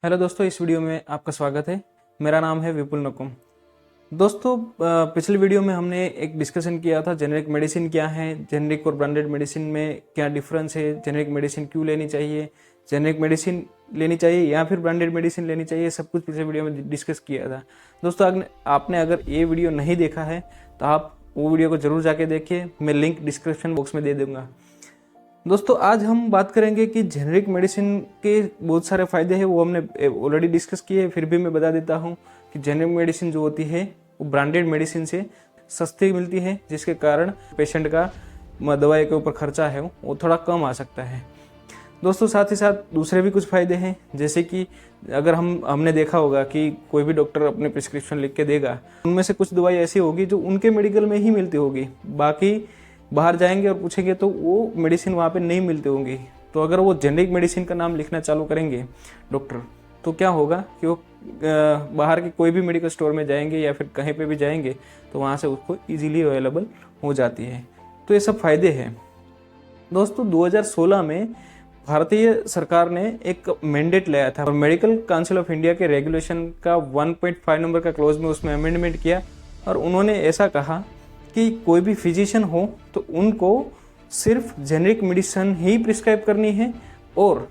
Hello दोस्तों, इस video में आपका स्वागत है। मेरा नाम है विपुल नकुम। दोस्तों, पिछले वीडियो में हमने एक डिस्कशन किया था जेनेरिक मेडिसिन क्या है, जेनेरिक और ब्रांडेड मेडिसिन में क्या डिफरेंस है, जेनेरिक मेडिसिन क्यों लेनी चाहिए, जेनेरिक मेडिसिन लेनी चाहिए या फिर ब्रांडेड मेडिसिन लेनी चाहिए, सब कुछ पिछले वीडियो में डिस्कस किया था। दोस्तों, आपने अगर ये वीडियो नहीं देखा है तो आप वो वीडियो को जरूर जाके देखिए, मैं लिंक डिस्क्रिप्शन बॉक्स में दे दूंगा। दोस्तों, आज हम बात करेंगे कि जेनेरिक मेडिसिन के बहुत सारे फायदे हैं, वो हमने ऑलरेडी डिस्कस किए। फिर भी मैं बता देता हूँ कि जेनेरिक मेडिसिन जो होती है वो ब्रांडेड मेडिसिन से सस्ती मिलती है, जिसके कारण पेशेंट का दवाई के ऊपर खर्चा है वो थोड़ा कम आ सकता है। दोस्तों, साथ ही साथ दूसरे भी कुछ फायदे हैं, जैसे कि अगर हमने देखा होगा कि कोई भी डॉक्टर अपने प्रिस्क्रिप्शन लिख के देगा, उनमें से कुछ दवाई ऐसी होगी जो उनके मेडिकल में ही मिलती होगी, बाकी बाहर जाएंगे और पूछेंगे तो वो मेडिसिन वहाँ पे नहीं मिलती होंगी। तो अगर वो जेनेरिक मेडिसिन का नाम लिखना चालू करेंगे डॉक्टर, तो क्या होगा कि वो बाहर के कोई भी मेडिकल स्टोर में जाएंगे या फिर कहीं पे भी जाएंगे तो वहाँ से उसको इजीली अवेलेबल हो जाती है। तो ये सब फायदे हैं। दोस्तों, 2016 में भारतीय सरकार ने एक मैंडेट लाया था और मेडिकल काउंसिल ऑफ इंडिया के रेगुलेशन का 1.5 नंबर का क्लॉज में उसमें अमेंडमेंट किया और उन्होंने ऐसा कहा कि कोई भी फिजिशियन हो तो उनको सिर्फ जेनेरिक मेडिसिन ही प्रिस्क्राइब करनी है और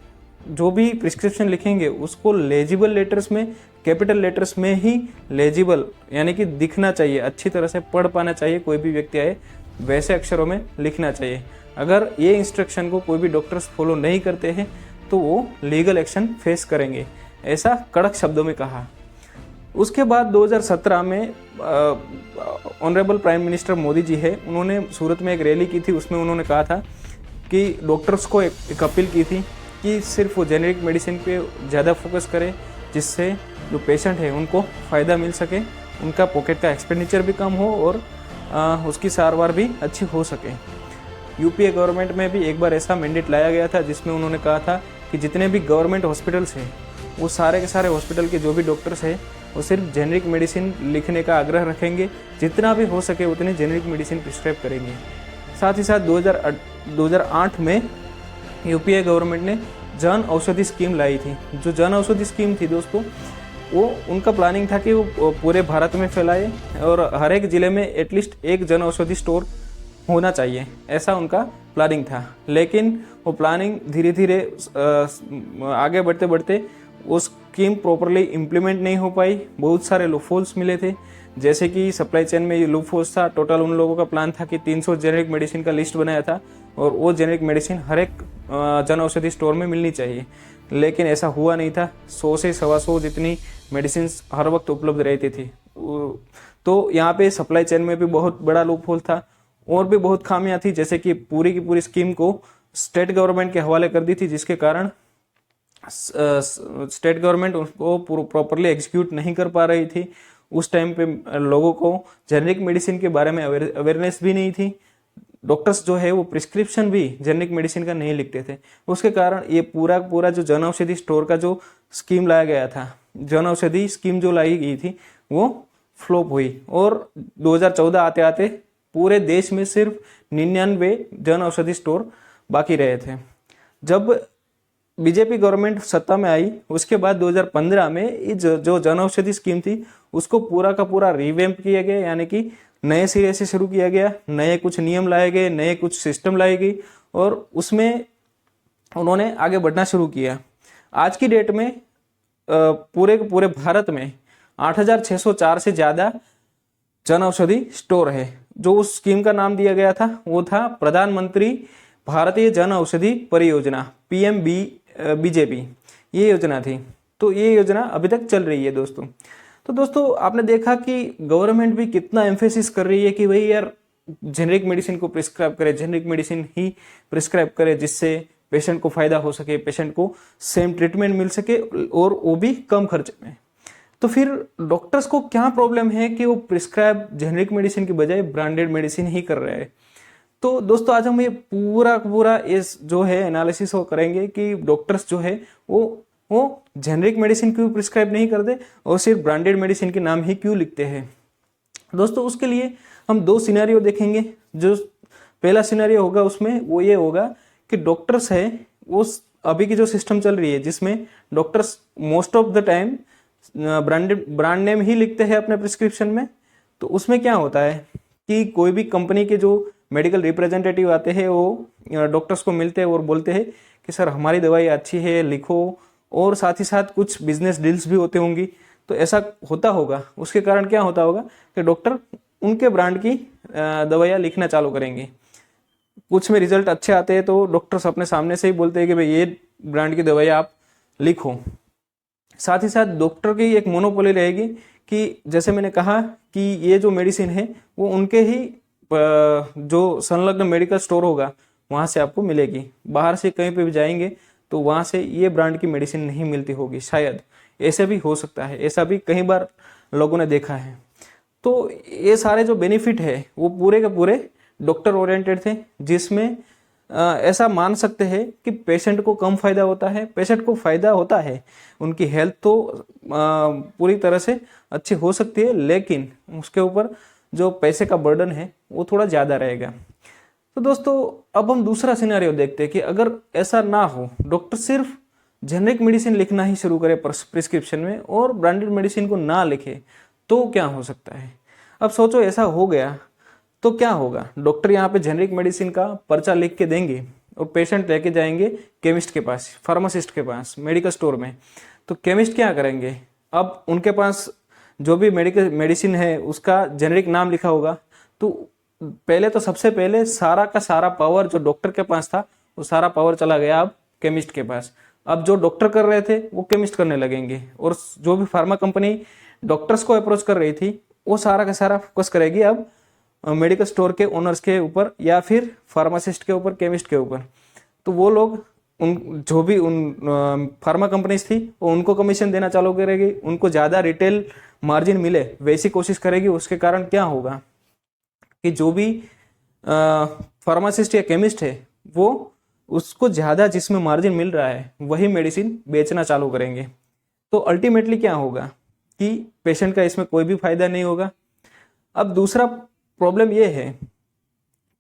जो भी प्रिस्क्रिप्शन लिखेंगे उसको लेजिबल लेटर्स में, कैपिटल लेटर्स में ही, लेजिबल यानी कि दिखना चाहिए, अच्छी तरह से पढ़ पाना चाहिए, कोई भी व्यक्ति आए वैसे अक्षरों में लिखना चाहिए। अगर ये इंस्ट्रक्शन को कोई भी डॉक्टर्स फॉलो नहीं करते हैं तो वो लीगल एक्शन फेस करेंगे, ऐसा कड़क शब्दों में कहा। उसके बाद 2017 में honourable prime minister Modi ji है, उन्होंने सूरत में एक रैली की थी। उसमें उन्होंने कहा था कि डॉक्टर्स को एक अपील की थी कि सिर्फ वो जेनेरिक मेडिसिन पे ज़्यादा फोकस करें, जिससे जो पेशेंट है उनको फ़ायदा मिल सके, उनका पॉकेट का एक्सपेंडिचर भी कम हो और उसकी सारवार भी अच्छी हो सके। यूपीए गवर्नमेंट में भी एक बार ऐसा मैंडेट लाया गया था जिसमें उन्होंने कहा था कि जितने भी गवर्नमेंट हॉस्पिटल्स हैं वो सारे के सारे हॉस्पिटल के जो भी डॉक्टर्स हैं वो सिर्फ जेनेरिक मेडिसिन लिखने का आग्रह रखेंगे, जितना भी हो सके उतनी जेनेरिक मेडिसिन प्रिस्क्राइब करेंगे। साथ ही साथ 2008 में यूपीए गवर्नमेंट ने जन औषधि स्कीम लाई थी। जो जन औषधि स्कीम थी दोस्तों, वो उनका प्लानिंग था कि वो पूरे भारत में फैलाए और हर एक ज़िले में एटलीस्ट एक जन औषधि स्टोर होना चाहिए, ऐसा उनका प्लानिंग था। लेकिन वो प्लानिंग धीरे धीरे आगे बढ़ते बढ़ते वो स्कीम प्रॉपरली इम्प्लीमेंट नहीं हो पाई। बहुत सारे लूपहोल्स मिले थे, जैसे कि सप्लाई चेन में ये लूपहोल्स था। टोटल उन लोगों का प्लान था कि 300 जेनेरिक मेडिसिन का लिस्ट बनाया था और वो जेनेरिक मेडिसिन हर एक जन औषधि स्टोर में मिलनी चाहिए, लेकिन ऐसा हुआ नहीं था। 100 से 125 जितनी मेडिसिन हर वक्त उपलब्ध रहती थी। तो यहाँ पे सप्लाई चेन में भी बहुत बड़ा लूपहोल था और भी बहुत खामियां थी, जैसे कि पूरी की पूरी स्कीम को स्टेट गवर्नमेंट के हवाले कर दी थी, जिसके कारण स्टेट गवर्नमेंट उसको प्रॉपरली एग्जीक्यूट नहीं कर पा रही थी। उस टाइम पे लोगों को जेनेरिक मेडिसिन के बारे में अवेयरनेस भी नहीं थी। डॉक्टर्स जो है वो प्रिस्क्रिप्शन भी जेनेरिक मेडिसिन का नहीं लिखते थे। उसके कारण ये पूरा जो जन औषधि स्टोर का जो स्कीम लाया गया था, जन औषधि स्कीम जो लाई गई थी, वो फ्लॉप हुई और 2014 आते आते पूरे देश में सिर्फ 99 जन औषधि स्टोर बाकी रहे थे। जब बीजेपी गवर्नमेंट सत्ता में आई उसके बाद 2015 में जो जन औषधि स्कीम थी उसको पूरा का पूरा रिवैम्प किया गया, यानी कि नए सिरे से शुरू किया गया। नए कुछ नियम लाए गए, नए कुछ सिस्टम लाए गई और उसमें उन्होंने आगे बढ़ना शुरू किया। आज की डेट में पूरे भारत में 8604 से ज़्यादा जन औषधि स्टोर है। जो उस स्कीम का नाम दिया गया था वो था प्रधानमंत्री भारतीय जन औषधि परियोजना, PMBJP, ये योजना थी। तो ये योजना अभी तक चल रही है दोस्तों। तो दोस्तों, आपने देखा कि गवर्नमेंट भी कितना एम्फेसिस कर रही है कि भाई यार जेनेरिक मेडिसिन को प्रिस्क्राइब करे, जेनेरिक मेडिसिन ही प्रिस्क्राइब करे, जिससे पेशेंट को फायदा हो सके, पेशेंट को सेम ट्रीटमेंट मिल सके और वो भी कम खर्चे में। तो फिर डॉक्टर्स को क्या प्रॉब्लम है कि वो प्रिस्क्राइब जेनेरिक मेडिसिन की बजाय ब्रांडेड मेडिसिन ही कर रहे हैं। तो दोस्तों, आज हम ये पूरा इस जो है एनालिसिस वो करेंगे कि डॉक्टर्स जो है वो जेनेरिक मेडिसिन क्यों प्रिस्क्राइब नहीं करते और सिर्फ ब्रांडेड मेडिसिन के नाम ही क्यों लिखते हैं। दोस्तों, उसके लिए हम 2 सिनेरियो देखेंगे। जो पहला सिनेरियो होगा उसमें वो ये होगा कि डॉक्टर्स है वो अभी की जो सिस्टम चल रही है जिसमें doctors most of the time brand name ही लिखते हैं अपने प्रिस्क्रिप्शन में, तो उसमें क्या होता है कि कोई भी कंपनी के जो मेडिकल रिप्रेजेंटेटिव आते हैं वो डॉक्टर्स को मिलते हैं और बोलते हैं कि सर हमारी दवाई अच्छी है, लिखो, और साथ ही साथ कुछ बिजनेस डील्स भी होते होंगी। तो ऐसा होता होगा, उसके कारण क्या होता होगा कि डॉक्टर उनके ब्रांड की दवाइयाँ लिखना चालू करेंगे। कुछ में रिजल्ट अच्छे आते हैं तो डॉक्टर्स अपने सामने से ही बोलते हैं कि भाई ये ब्रांड की दवाई आप लिखो। साथ ही साथ डॉक्टर की एक मोनोपोली रहेगी कि जैसे मैंने कहा कि ये जो मेडिसिन है वो उनके ही जो संलग्न मेडिकल स्टोर होगा वहाँ से आपको मिलेगी। बाहर से कहीं पे भी जाएंगे तो वहाँ से ये ब्रांड की मेडिसिन नहीं मिलती होगी, शायद ऐसे भी हो सकता है, ऐसा भी कई बार लोगों ने देखा है। तो ये सारे जो बेनिफिट है वो पूरे के पूरे डॉक्टर ओरिएंटेड थे, जिसमें ऐसा मान सकते हैं कि पेशेंट को कम फायदा होता है। पेशेंट को फायदा होता है, उनकी हेल्थ तो पूरी तरह से अच्छी हो सकती है, लेकिन उसके ऊपर जो पैसे का बर्डन है वो थोड़ा ज़्यादा रहेगा। तो दोस्तों अब हम दूसरा सिनेरियो देखते हैं कि अगर ऐसा ना हो, डॉक्टर सिर्फ जेनरिक मेडिसिन लिखना ही शुरू करे प्रिस्क्रिप्शन में और ब्रांडेड मेडिसिन को ना लिखे, तो क्या हो सकता है। अब सोचो ऐसा हो गया तो क्या होगा। डॉक्टर यहाँ पे जेनरिक मेडिसिन का पर्चा लिख के देंगे और पेशेंट लेके जाएंगे केमिस्ट के पास, फार्मासिस्ट के पास, मेडिकल स्टोर में। तो केमिस्ट क्या करेंगे, अब उनके पास जो भी मेडिकल मेडिसिन है उसका जेनरिक नाम लिखा होगा, तो पहले तो सबसे पहले सारा का सारा पावर जो डॉक्टर के पास था वो सारा पावर चला गया अब केमिस्ट के पास। अब जो डॉक्टर कर रहे थे वो केमिस्ट करने लगेंगे, और जो भी फार्मा कंपनी डॉक्टर्स को अप्रोच कर रही थी वो सारा का सारा फोकस करेगी अब मेडिकल स्टोर के ओनर्स के ऊपर या फिर फार्मासिस्ट के ऊपर, केमिस्ट के ऊपर। तो वो लोग उन जो भी उन फार्मा कंपनीज थी वो उनको कमीशन देना चालू करेगी, उनको ज़्यादा रिटेल मार्जिन मिले वैसी कोशिश करेगी। उसके कारण क्या होगा कि जो भी फार्मासिस्ट या केमिस्ट है वो उसको ज़्यादा जिसमें मार्जिन मिल रहा है वही मेडिसिन बेचना चालू करेंगे। तो अल्टीमेटली क्या होगा कि पेशेंट का इसमें कोई भी फायदा नहीं होगा। अब दूसरा प्रॉब्लम ये है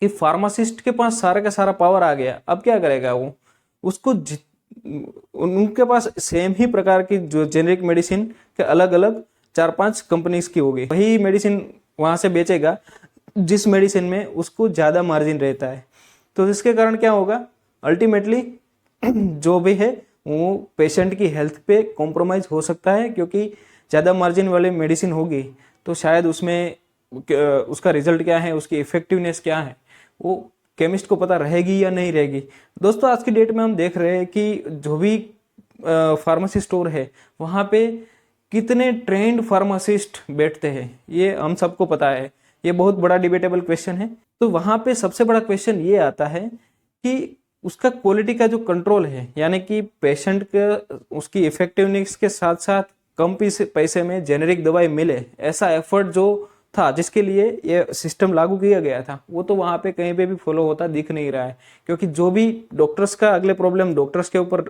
कि फार्मासिस्ट के पास सारा का सारा पावर आ गया, अब क्या करेगा वो, उसको उनके पास सेम ही प्रकार की जो जेनरिक मेडिसिन के अलग अलग 4-5 कंपनीज की होगी, वही मेडिसिन वहां से बेचेगा जिस मेडिसिन में उसको ज़्यादा मार्जिन रहता है। तो इसके कारण क्या होगा, अल्टीमेटली जो भी है वो पेशेंट की हेल्थ पे कॉम्प्रोमाइज़ हो सकता है, क्योंकि ज़्यादा मार्जिन वाली मेडिसिन होगी तो शायद उसमें उसका रिजल्ट क्या है, उसकी इफेक्टिवनेस क्या है, वो केमिस्ट को पता रहेगी या नहीं रहेगी। दोस्तों आज की डेट में हम देख रहे हैं कि जो भी फार्मेसी स्टोर है वहाँ पे कितने ट्रेंड फार्मासिस्ट बैठते हैं ये हम सबको पता है, ये बहुत बड़ा डिबेटेबल क्वेश्चन है। तो वहाँ पे सबसे बड़ा क्वेश्चन ये आता है कि उसका क्वालिटी का जो कंट्रोल है, यानी कि पेशेंट के उसकी इफेक्टिवनेस के साथ साथ कम पैसे में जेनेरिक दवाई मिले, ऐसा एफर्ट जो था जिसके लिए ये सिस्टम लागू किया गया था वो तो वहाँ पे कहीं पे भी फॉलो होता दिख नहीं रहा है। क्योंकि जो भी डॉक्टर्स का अगले प्रॉब्लम डॉक्टर्स के ऊपर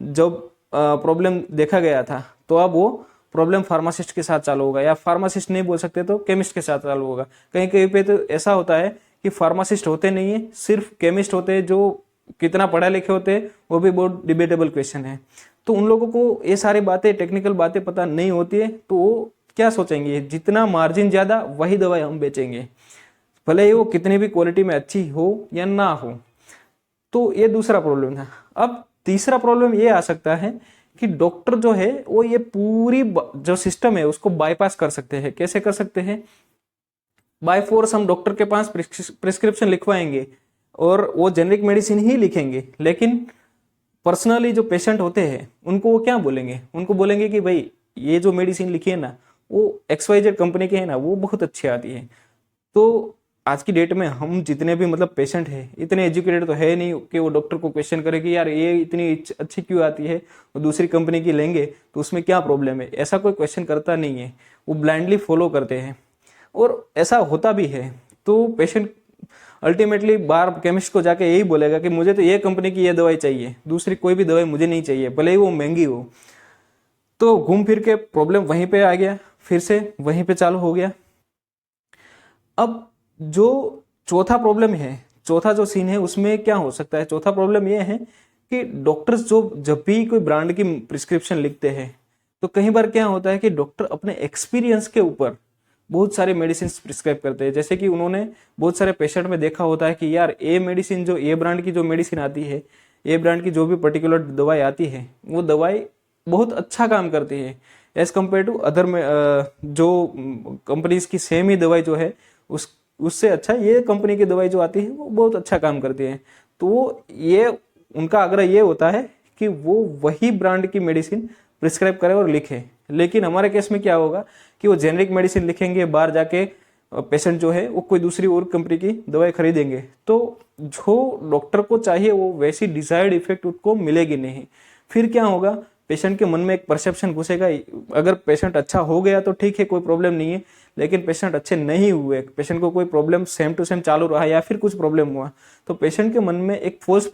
जब प्रॉब्लम देखा गया था, तो अब वो प्रॉब्लम फार्मासिस्ट के साथ चालू होगा, या फार्मासिस्ट नहीं बोल सकते तो केमिस्ट के साथ चालू होगा। कहीं कहीं पे तो ऐसा होता है कि फार्मासिस्ट होते नहीं है, सिर्फ केमिस्ट होते हैं, जो कितना पढ़े लिखे होते हैं वो भी बहुत डिबेटेबल क्वेश्चन है। तो उन लोगों को ये सारी बातें, टेक्निकल बातें पता नहीं होती है, तो वो क्या सोचेंगे, जितना मार्जिन ज़्यादा वही दवाई हम बेचेंगे, भले ही वो कितनी भी क्वालिटी में अच्छी हो या ना हो। तो ये दूसरा प्रॉब्लम था। अब तीसरा प्रॉब्लम ये आ सकता है कि डॉक्टर जो है वो ये पूरी जो सिस्टम है उसको बाईपास कर सकते हैं। कैसे कर सकते हैं, बाय फोर्स हम डॉक्टर के पास प्रिस्क्रिप्शन लिखवाएंगे और वो जेनरिक मेडिसिन ही लिखेंगे, लेकिन पर्सनली जो पेशेंट होते हैं उनको वो क्या बोलेंगे, उनको बोलेंगे कि भाई ये जो मेडिसिन लिखी है ना वो XYZ कंपनी की है ना, वो बहुत अच्छी आती है। तो आज की डेट में हम जितने भी मतलब पेशेंट है इतने एजुकेटेड तो है नहीं कि वो डॉक्टर को क्वेश्चन करे कि यार ये इतनी अच्छी क्यों आती है, वो दूसरी कंपनी की लेंगे तो उसमें क्या प्रॉब्लम है, ऐसा कोई क्वेश्चन करता नहीं है, वो ब्लाइंडली फॉलो करते हैं। और ऐसा होता भी है तो पेशेंट अल्टीमेटली बाहर केमिस्ट को जाके यही बोलेगा कि मुझे तो ये कंपनी की ये दवाई चाहिए, दूसरी कोई भी दवाई मुझे नहीं चाहिए, भले ही वो महंगी हो। तो घूम फिर के प्रॉब्लम वहीं पे आ गया, फिर से वहीं पे चालू हो गया। अब जो चौथा प्रॉब्लम है, चौथा जो सीन है उसमें क्या हो सकता है, चौथा प्रॉब्लम ये है कि डॉक्टर्स जो जब भी कोई ब्रांड की प्रिस्क्रिप्शन लिखते हैं तो कई बार क्या होता है कि डॉक्टर अपने एक्सपीरियंस के ऊपर बहुत सारे मेडिसिन प्रिस्क्राइब करते हैं। जैसे कि उन्होंने बहुत सारे पेशेंट में देखा होता है कि यार ए मेडिसिन, जो ए ब्रांड की जो मेडिसिन आती है, ए ब्रांड की जो भी पर्टिकुलर दवाई आती है, वो दवाई बहुत अच्छा काम करती है एज कम्पेयर टू अदर में जो कंपनीज की सेम ही दवाई जो है उससे अच्छा ये कंपनी की दवाई जो आती है वो बहुत अच्छा काम करती है। तो ये उनका आग्रह ये होता है कि वो वही ब्रांड की मेडिसिन प्रिस्क्राइब करे और लिखे। लेकिन हमारे केस में क्या होगा कि वो जेनरिक मेडिसिन लिखेंगे, बाहर जाके पेशेंट जो है वो कोई दूसरी और कंपनी की दवाई खरीदेंगे, तो जो डॉक्टर को चाहिए वो वैसी डिजायर्ड इफेक्ट उसको मिलेगी नहीं। फिर क्या होगा, पेशेंट के मन में एक परसेप्शन घुसेगा। अगर पेशेंट अच्छा हो गया तो ठीक है, कोई प्रॉब्लम नहीं है, लेकिन पेशेंट अच्छे नहीं हुए, पेशेंट को कोई प्रॉब्लम सेम टू सेम चालू रहा या फिर कुछ प्रॉब्लम हुआ, तो पेशेंट के मन में एक फॉल्स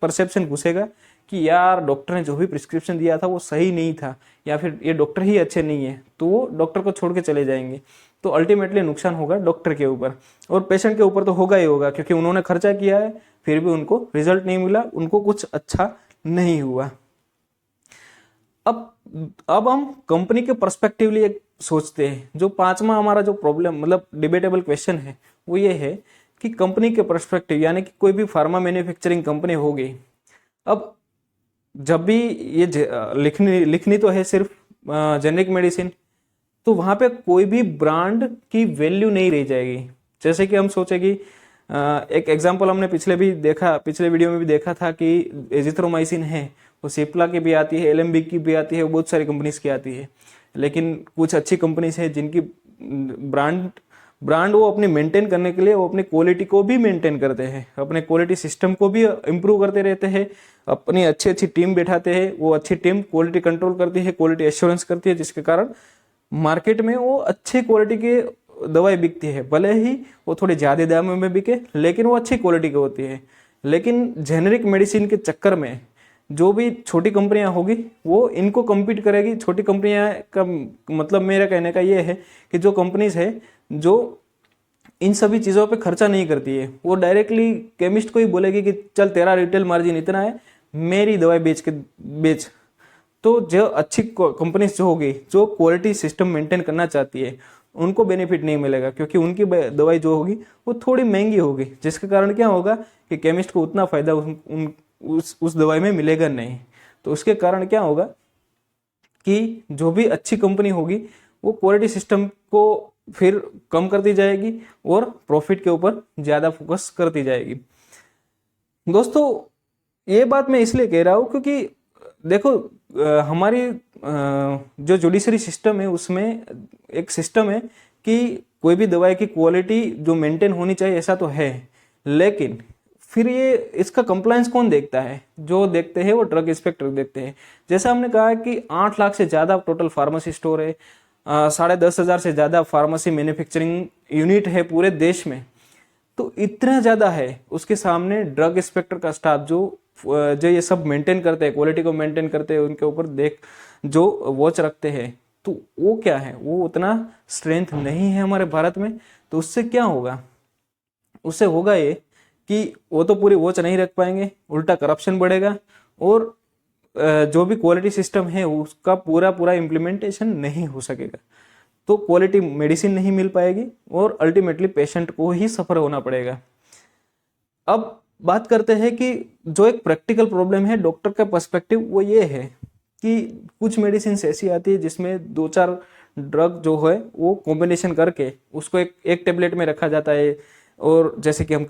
परसेप्शन घुसेगा कि यार डॉक्टर ने जो भी प्रिस्क्रिप्शन दिया था वो सही नहीं था, या फिर ये डॉक्टर ही अच्छे नहीं है, तो वो डॉक्टर को छोड़ के चले जाएंगे। तो अल्टीमेटली नुकसान होगा डॉक्टर के ऊपर और पेशेंट के ऊपर तो होगा ही होगा, क्योंकि उन्होंने खर्चा किया है फिर भी उनको रिजल्ट नहीं मिला, उनको कुछ अच्छा नहीं हुआ। अब हम कंपनी के पर्सपेक्टिवली एक सोचते हैं। जो पांचवा हमारा जो प्रॉब्लम मतलब डिबेटेबल क्वेश्चन है वो ये है कि कंपनी के पर्सपेक्टिव, यानी कि कोई भी फार्मा मैन्युफैक्चरिंग कंपनी होगी, अब जब भी ये लिखनी तो है सिर्फ जेनरिक मेडिसिन, तो वहां पे कोई भी ब्रांड की वैल्यू नहीं रह जाएगी। जैसे कि हम सोचे कि एक एग्जांपल हमने पिछले वीडियो में भी देखा था कि एजिथ्रोमाइसिन है, वो सिप्ला की भी आती है, एलेम्बिक की भी आती है, बहुत सारी कंपनीज की आती है। लेकिन कुछ अच्छी कंपनीज है जिनकी ब्रांड वो अपनी मेंटेन करने के लिए वो अपनी क्वालिटी को भी मेंटेन करते हैं, अपने क्वालिटी सिस्टम को भी इम्प्रूव करते रहते हैं, अपनी अच्छी टीम बैठाते हैं, वो अच्छी टीम क्वालिटी कंट्रोल करती है, क्वालिटी एश्योरेंस करती है, जिसके कारण मार्केट में वो अच्छी क्वालिटी के दवाई बिकती है। भले ही वो थोड़ी ज्यादा दाम में बिके, लेकिन वो अच्छी क्वालिटी की होती है। लेकिन जेनेरिक मेडिसिन के चक्कर में जो भी छोटी कंपनियां होगी वो इनको कम्पीट करेगी। छोटी कंपनियां का मतलब मेरा कहने का ये है कि जो कंपनीज है जो इन सभी चीज़ों पे खर्चा नहीं करती है, वो डायरेक्टली केमिस्ट को ही बोलेगी कि चल तेरा रिटेल मार्जिन इतना है, मेरी दवाई बेच। तो जो अच्छी कंपनीज जो होगी, जो क्वालिटी सिस्टम मेंटेन करना चाहती है, उनको बेनिफिट नहीं मिलेगा, क्योंकि उनकी दवाई जो होगी वो थोड़ी महंगी होगी, जिसके कारण क्या होगा कि केमिस्ट को उतना फायदा उस दवाई में मिलेगा नहीं। तो उसके कारण क्या होगा कि जो भी अच्छी कंपनी होगी वो क्वालिटी सिस्टम को फिर कम करती जाएगी और प्रॉफिट के ऊपर ज्यादा फोकस करती जाएगी। दोस्तों ये बात मैं इसलिए कह रहा हूं क्योंकि देखो हमारी जो जुडिशरी सिस्टम है उसमें एक सिस्टम है कि कोई भी दवाई की क्वालिटी जो मेंटेन होनी चाहिए ऐसा तो है, लेकिन फिर ये इसका कंप्लायंस कौन देखता है? जो देखते हैं वो ड्रग इंस्पेक्टर देखते हैं। जैसा हमने कहा कि 8 लाख से ज्यादा टोटल फार्मेसी स्टोर है, 10,500 से ज्यादा फार्मेसी मैन्युफैक्चरिंग यूनिट है पूरे देश में। तो इतना ज्यादा है, उसके सामने ड्रग इंस्पेक्टर का स्टाफ जो ये सब मेंटेन करते हैं, क्वालिटी को मेंटेन करते हैं, उनके ऊपर जो वॉच रखते हैं, तो वो क्या है, वो उतना स्ट्रेंथ नहीं है हमारे भारत में। तो उससे क्या होगा? उससे होगा ये कि वो तो पूरी वॉच नहीं रख पाएंगे, उल्टा करप्शन बढ़ेगा और जो भी क्वालिटी सिस्टम है उसका पूरा इम्प्लीमेंटेशन नहीं हो सकेगा। तो क्वालिटी मेडिसिन नहीं मिल पाएगी और अल्टीमेटली पेशेंट को ही सफर होना पड़ेगा। अब बात करते हैं कि जो एक प्रैक्टिकल प्रॉब्लम है डॉक्टर का पर्सपेक्टिव, वो ये है कि कुछ मेडिसिन ऐसी आती है जिसमें 2-4 ड्रग जो है वो कॉम्बिनेशन करके उसको एक टेबलेट में रखा जाता है। और जैसे कि हम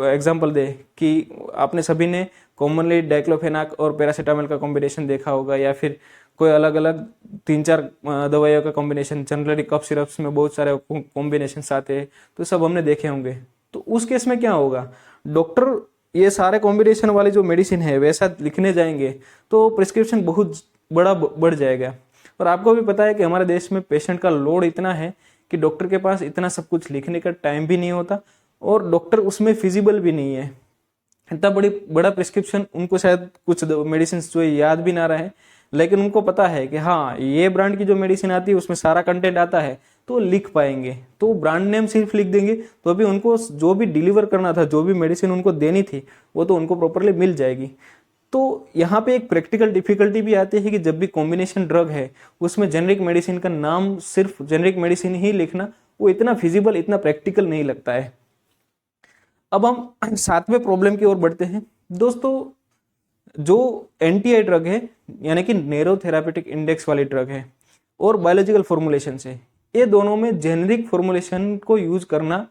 एग्जांपल दे कि आपने सभी ने कॉमनली डाइक्लोफेनाक और पैरासीटामोल का कॉम्बिनेशन देखा होगा, या फिर कोई अलग अलग 3-4 दवाइयों का कॉम्बिनेशन। जनरली कफ सिरप्स में बहुत सारे कॉम्बिनेशन आते हैं, तो सब हमने देखे होंगे। तो उस केस में क्या होगा, डॉक्टर ये सारे कॉम्बिनेशन वाली जो मेडिसिन है वैसा लिखने जाएंगे तो प्रिस्क्रिप्शन बहुत बड़ा बढ़ जाएगा। और आपको भी पता है कि हमारे देश में पेशेंट का लोड इतना है कि डॉक्टर के पास इतना सब कुछ लिखने का टाइम भी नहीं होता और डॉक्टर उसमें फिजिबल भी नहीं है। इतना बड़ा प्रिस्क्रिप्शन उनको शायद कुछ मेडिसिन जो याद भी ना रहे, लेकिन उनको पता है कि हाँ ये ब्रांड की जो मेडिसिन आती है उसमें सारा कंटेंट आता है, तो लिख पाएंगे। तो ब्रांड नेम सिर्फ लिख देंगे तो अभी उनको जो भी डिलीवर करना था, जो भी मेडिसिन उनको देनी थी, वो तो उनको प्रॉपरली मिल जाएगी। तो यहाँ पे एक प्रैक्टिकल डिफिकल्टी भी आती है कि जब भी कॉम्बिनेशन ड्रग है उसमें जेनरिक मेडिसिन का नाम सिर्फ जेनरिक मेडिसिन ही लिखना वो इतना फिजिबल, इतना प्रैक्टिकल नहीं लगता है। अब हम सातवें प्रॉब्लम की ओर बढ़ते हैं। दोस्तों, जो एनटीआई ड्रग है यानी कि नैरो थेरापेटिक इंडेक्स वाली ड्रग है और बायोलॉजिकल फॉर्मुलेशन से, ये दोनों में जेनरिक फॉर्मुलेशन को यूज करना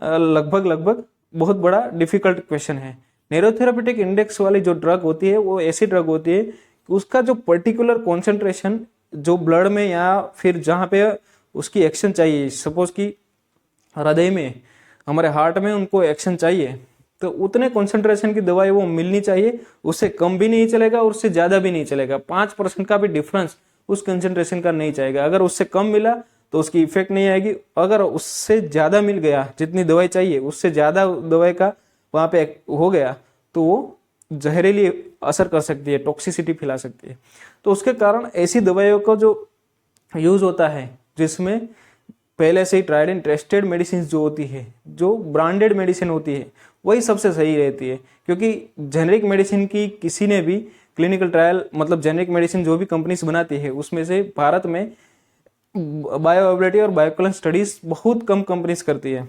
लगभग बहुत बड़ा डिफिकल्ट क्वेश्चन है। नैरो थेरापेटिक इंडेक्स वाली जो ड्रग होती है वो ऐसी ड्रग होती है कि उसका जो पर्टिकुलर कॉन्सेंट्रेशन जो ब्लड में या फिर जहाँ पे उसकी एक्शन चाहिए, सपोज कि हृदय में, हमारे हार्ट में उनको एक्शन चाहिए, तो उतने कॉन्सेंट्रेशन की दवाई वो मिलनी चाहिए। उससे कम भी नहीं चलेगा और उससे ज्यादा भी नहीं चलेगा। 5% का भी डिफरेंस उस कंसेंट्रेशन का नहीं चाहिए। अगर उससे कम मिला तो उसकी इफेक्ट नहीं आएगी, अगर उससे ज्यादा मिल गया, जितनी दवाई चाहिए उससे ज्यादा दवाई का वहां पे हो गया, तो वो जहरीली असर कर सकती है, टॉक्सिसिटी फैला सकती है। तो उसके कारण ऐसी दवाइयों का जो यूज होता है जिसमें पहले से he tried and tested medicine जो होती है, जो ब्रांडेड मेडिसिन होती है, वही सबसे सही रहती है। क्योंकि जेनरिक मेडिसिन की किसी ने भी क्लिनिकल ट्रायल, मतलब जेनरिक मेडिसिन जो भी कंपनीज बनाती है उसमें से भारत में बायोएबिलिटी और बायोइक्वलेंस स्टडीज बहुत कम कंपनीज करती है।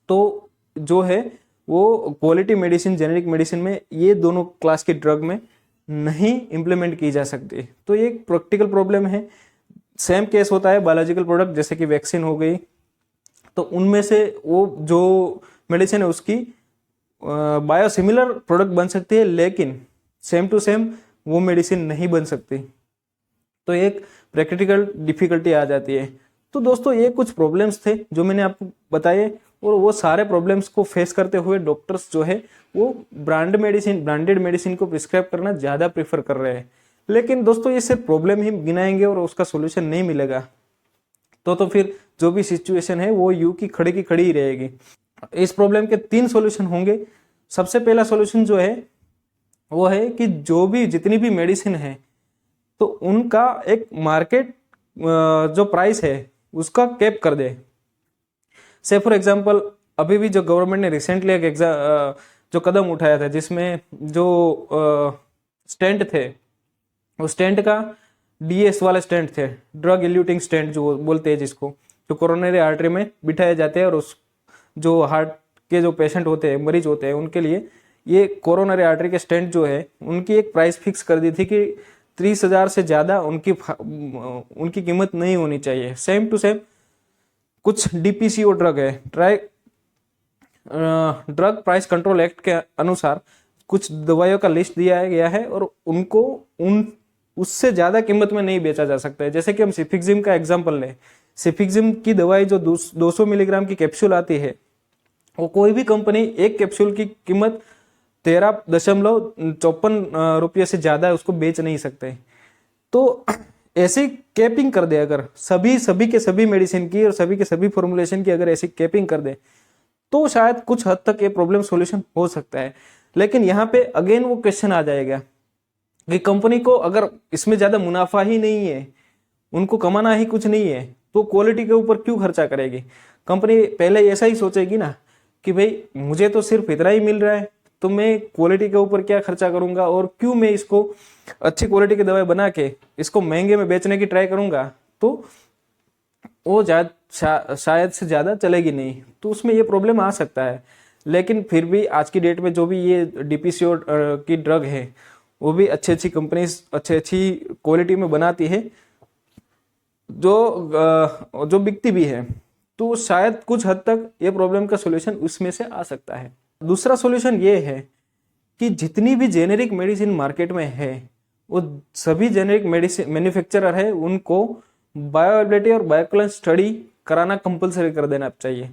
तो जो है वो क्वालिटी मेडिसिन, जेनरिक मेडिसिन में ये दोनों क्लास की ड्रग में नहीं इम्प्लीमेंट की जा सकती। तो ये एक प्रैक्टिकल प्रॉब्लम है। सेम केस होता है बायोलॉजिकल प्रोडक्ट, जैसे कि वैक्सीन हो गई, तो उनमें से वो जो मेडिसिन है उसकी बायोसिमिलर प्रोडक्ट बन सकती है, लेकिन सेम टू सेम वो मेडिसिन नहीं बन सकती। तो एक प्रैक्टिकल डिफिकल्टी आ जाती है। तो दोस्तों, ये कुछ प्रॉब्लम्स थे जो मैंने आपको बताए, और वो सारे प्रॉब्लम्स को फेस करते हुए डॉक्टर्स जो है वो ब्रांडेड मेडिसिन को प्रिस्क्राइब करना ज़्यादा प्रेफर कर रहे हैं। लेकिन दोस्तों, ये सिर्फ प्रॉब्लम ही गिनाएंगे और उसका सोल्यूशन नहीं मिलेगा, तो फिर जो भी सिचुएशन है वो यूं की खड़ी ही रहेगी। इस प्रॉब्लम के 3 सॉल्यूशन होंगे। सबसे पहला सॉल्यूशन जो है वो है कि जितनी भी मेडिसिन है तो उनका एक मार्केट जो प्राइस है उसका कैप कर दे। से फॉर एग्जांपल, अभी भी जो गवर्नमेंट ने रिसेंटली एक जो कदम उठाया था, जिसमें जो स्टेंट थे, वो स्टेंट का डीएस वाले स्टेंट थे, ड्रग इल्यूटिंग स्टेंट जो बोलते हैं, जिसको जो कोरोनरी आर्टरी में बिठाए जाते हैं, और उस जो हार्ट के जो पेशेंट होते हैं, मरीज होते हैं, उनके लिए ये कोरोनरी आर्टरी के स्टेंट जो है उनकी एक प्राइस फिक्स कर दी थी कि 30,000 से ज्यादा उनकी कीमत नहीं होनी चाहिए। सेम टू सेम कुछ डीपीसीओ ड्रग है, ड्रग प्राइस कंट्रोल एक्ट के अनुसार कुछ दवाइयों का लिस्ट दिया गया है और उनको उससे ज्यादा कीमत में नहीं बेचा जा सकता है। जैसे कि हम सिफिक्जिम का एग्जांपल लें, सिफिक्जिम की दवाई जो 200 मिलीग्राम की कैप्सूल आती है, वो कोई भी कंपनी एक कैप्सूल की कीमत 13.54 रुपये से ज्यादा उसको बेच नहीं सकते। तो ऐसी कैपिंग कर दे, अगर सभी के सभी मेडिसिन की और सभी के सभी फॉर्मुलेशन की अगर ऐसी कैपिंग कर दे, तो शायद कुछ हद तक ये प्रॉब्लम सॉल्यूशन हो सकता है। लेकिन यहाँ पे अगेन वो क्वेश्चन आ जाएगा कि कंपनी को अगर इसमें ज्यादा मुनाफा ही नहीं है, उनको कमाना ही कुछ नहीं है, तो क्वालिटी के ऊपर क्यों खर्चा करेगी। कंपनी पहले ऐसा ही सोचेगी ना कि भाई मुझे तो सिर्फ इतना ही मिल रहा है, तो मैं क्वालिटी के ऊपर क्या खर्चा करूंगा, और क्यों मैं इसको अच्छी क्वालिटी की दवाई बना के इसको महंगे में बेचने की ट्राई करूंगा, तो वो शायद से ज्यादा चलेगी नहीं। तो उसमें ये प्रॉब्लम आ सकता है। लेकिन फिर भी आज की डेट में जो भी ये डीपीसीओ की ड्रग है वो भी अच्छी कंपनीज अच्छी क्वालिटी में बनाती है, जो बिकती भी है। तो शायद कुछ हद तक ये प्रॉब्लम का सॉल्यूशन उसमें से आ सकता है। दूसरा सॉल्यूशन ये है कि जितनी भी जेनेरिक मेडिसिन मार्केट में है, वो सभी जेनेरिक मेडिसिन मैन्युफैक्चरर है, उनको बायोएबिलिटी और बायोइक्वलेंस स्टडी कराना कंपलसरी कर देना चाहिए।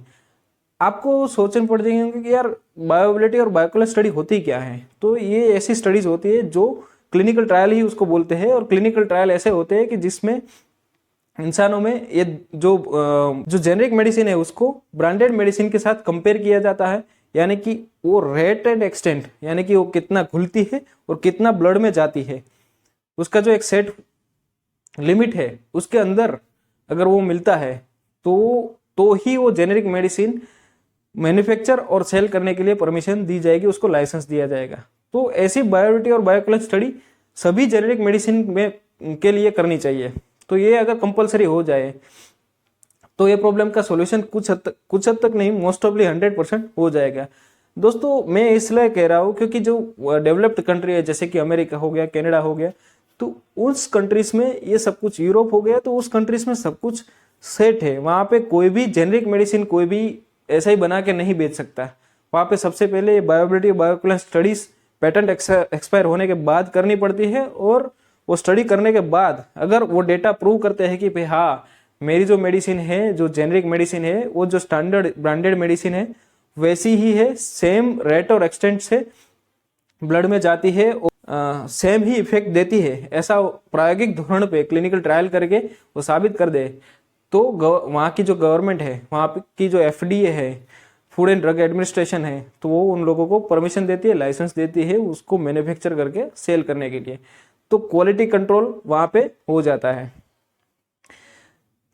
आपको सोचने पड़ जाएंगे कि यार बायोएबिलिटी और बायोइक्वलेंस स्टडी होती क्या है। तो ये ऐसी स्टडीज होती है जो क्लिनिकल ट्रायल ही उसको बोलते हैं, और क्लिनिकल ट्रायल ऐसे होते हैं कि जिसमें इंसानों में ये जो जेनेरिक मेडिसिन है उसको ब्रांडेड मेडिसिन के साथ कंपेयर किया जाता है, यानी कि वो रेट एंड एक्सटेंट, यानी कि वो कितना घुलती है और कितना ब्लड में जाती है, उसका जो एक सेट लिमिट है उसके अंदर अगर वो मिलता है तो ही वो जेनेरिक मेडिसिन मैन्युफैक्चर और सेल करने के लिए परमिशन दी जाएगी, उसको लाइसेंस दिया जाएगा। तो ऐसी बायोबिलिटी और बायोइक्विवेलेंस स्टडी सभी जेनेरिक मेडिसिन में के लिए करनी चाहिए। तो ये अगर कंपलसरी हो जाए तो ये प्रॉब्लम का सॉल्यूशन कुछ हद तक नहीं, मोस्ट ऑफली 100% हो जाएगा। दोस्तों मैं इसलिए कह रहा हूँ क्योंकि जो डेवलप्ड कंट्री है जैसे कि अमेरिका हो गया, कनाडा हो गया, तो उस कंट्रीज में ये सब कुछ, यूरोप हो गया, तो उस कंट्रीज में सब कुछ सेट है। वहाँ पे कोई भी जेनेरिक मेडिसिन कोई भी ऐसा ही बना के नहीं बेच सकता। वहाँ पे सबसे पहले बायोबिलिटी बायोइक्विवेलेंस स्टडीज पेटेंट एक्सपायर होने के बाद करनी पड़ती है, और वो स्टडी करने के बाद अगर वो डेटा प्रूव करते हैं कि भाई हाँ मेरी जो मेडिसिन है, जो जेनेरिक मेडिसिन है, वो जो स्टैंडर्ड ब्रांडेड मेडिसिन है वैसी ही है, सेम रेट और एक्सटेंट से ब्लड में जाती है, सेम ही इफेक्ट देती है, ऐसा प्रायोगिक धोरण पे क्लिनिकल ट्रायल करके वो साबित कर दे, तो वहाँ की जो गवर्नमेंट है, वहाँ की जो FDA है, फूड एंड ड्रग एडमिनिस्ट्रेशन है, तो वो उन लोगों को परमिशन देती है, लाइसेंस देती है उसको मैन्युफैक्चर करके सेल करने के लिए। तो क्वालिटी कंट्रोल वहाँ पे हो जाता है।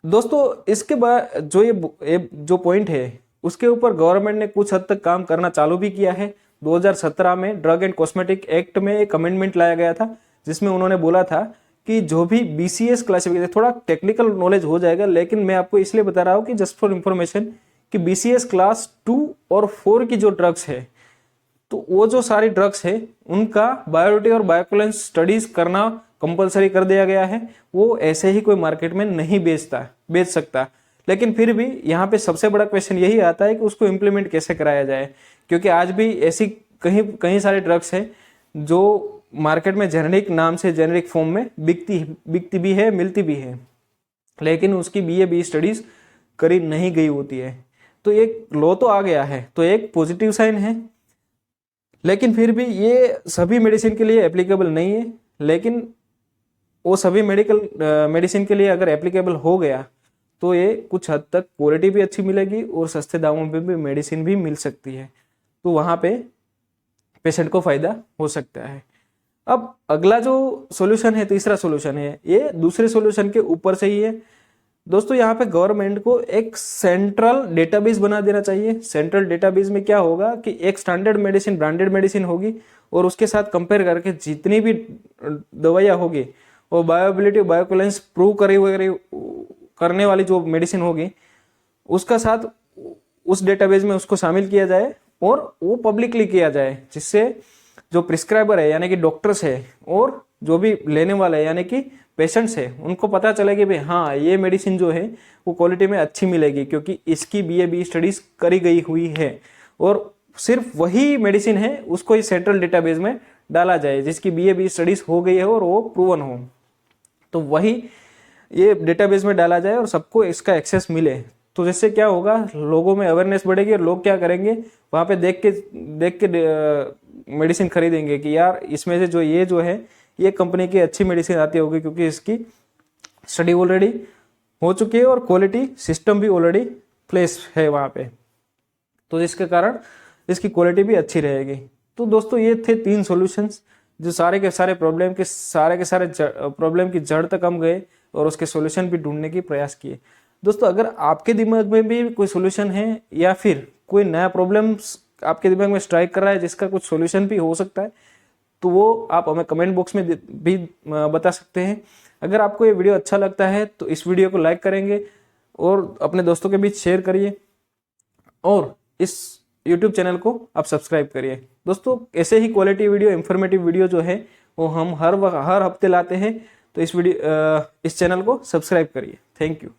दोस्तों इसके बाद जो ये जो पॉइंट है उसके ऊपर गवर्नमेंट ने कुछ हद तक काम करना चालू भी किया है। 2017 में ड्रग एंड कॉस्मेटिक एक्ट में एक अमेंडमेंट लाया गया था जिसमें उन्होंने बोला था कि जो भी BCS क्लासिफिकेशन, थोड़ा टेक्निकल नॉलेज हो जाएगा लेकिन मैं आपको इसलिए बता रहा हूँ कि जस्ट फॉर इंफॉर्मेशन, कि BCS क्लास 2 और 4 की जो ड्रग्स है, तो वो जो सारी ड्रग्स है उनका बायोबिलिटी और बायोइक्विवेलेंस स्टडीज करना कंपलसरी कर दिया गया है। वो ऐसे ही कोई मार्केट में नहीं बेच सकता। लेकिन फिर भी यहाँ पे सबसे बड़ा क्वेश्चन यही आता है कि उसको इम्प्लीमेंट कैसे कराया जाए, क्योंकि आज भी ऐसी कहीं सारे ड्रग्स है जो मार्केट में जेनेरिक नाम से, जेनेरिक फॉर्म में बिकती भी है, मिलती भी है, लेकिन उसकी BA/BE स्टडीज करी नहीं गई होती है। तो एक लॉ तो आ गया है, तो एक पॉजिटिव साइन है, लेकिन फिर भी ये सभी मेडिसिन के लिए एप्लीकेबल नहीं है। लेकिन वो सभी मेडिसिन के लिए अगर एप्लीकेबल हो गया तो ये कुछ हद तक क्वालिटी भी अच्छी मिलेगी और सस्ते दामों पे भी मेडिसिन भी मिल सकती है, तो वहाँ पे पेशेंट को फायदा हो सकता है। अब अगला जो सॉल्यूशन है, तीसरा सॉल्यूशन है, ये दूसरे सॉल्यूशन के ऊपर से ही है। दोस्तों यहाँ पे गवर्नमेंट को एक सेंट्रल डेटाबेस बना देना चाहिए। सेंट्रल डेटाबेस में क्या होगा कि एक स्टैंडर्ड मेडिसिन, ब्रांडेड मेडिसिन होगी, और उसके साथ कंपेयर करके जितनी भी दवाइयाँ होगी वो बायोबिलिटी बायोइक्विवेलेंस प्रूव करने वाली जो मेडिसिन होगी उसका साथ उस डेटाबेस में उसको शामिल किया जाए और वो पब्लिकली किया जाए, जिससे जो प्रिस्क्राइबर है यानी कि डॉक्टर्स है और जो भी लेने वाला है यानी कि पेशेंट्स है, उनको पता चले कि भाई हाँ ये मेडिसिन जो है वो क्वालिटी में अच्छी मिलेगी क्योंकि इसकी BA/BE स्टडीज करी गई हुई है, और सिर्फ वही मेडिसिन है उसको इस सेंट्रल डेटाबेस में डाला जाए जिसकी BA/BE स्टडीज हो गई है और वो प्रूवन हो, तो वही ये डेटाबेस में डाला जाए और सबको इसका एक्सेस मिले। तो जिससे क्या होगा, लोगों में अवेयरनेस बढ़ेगी और लोग क्या करेंगे, वहाँ पे देख के मेडिसिन खरीदेंगे कि यार इसमें से जो है ये कंपनी की अच्छी मेडिसिन आती होगी क्योंकि इसकी स्टडी ऑलरेडी हो चुकी है और क्वालिटी सिस्टम भी ऑलरेडी प्लेस है वहाँ पे, तो जिसके कारण इसकी क्वालिटी भी अच्छी रहेगी। तो दोस्तों ये थे 3 सॉल्यूशंस जो सारे के सारे प्रॉब्लम की जड़ तक हम गए और उसके सॉल्यूशन भी ढूंढने की प्रयास किए। दोस्तों अगर आपके दिमाग में भी कोई सॉल्यूशन है या फिर कोई नया प्रॉब्लम आपके दिमाग में स्ट्राइक कर रहा है जिसका कुछ सॉल्यूशन भी हो सकता है, तो वो आप हमें कमेंट बॉक्स में भी बता सकते हैं। अगर आपको ये वीडियो अच्छा लगता है तो इस वीडियो को लाइक करेंगे और अपने दोस्तों के बीच शेयर करिए और इस YouTube चैनल को आप सब्सक्राइब करिए। दोस्तों ऐसे ही क्वालिटी वीडियो, इंफॉर्मेटिव वीडियो जो है वो हम हर हफ्ते लाते हैं, तो इस चैनल को सब्सक्राइब करिए। Thank you.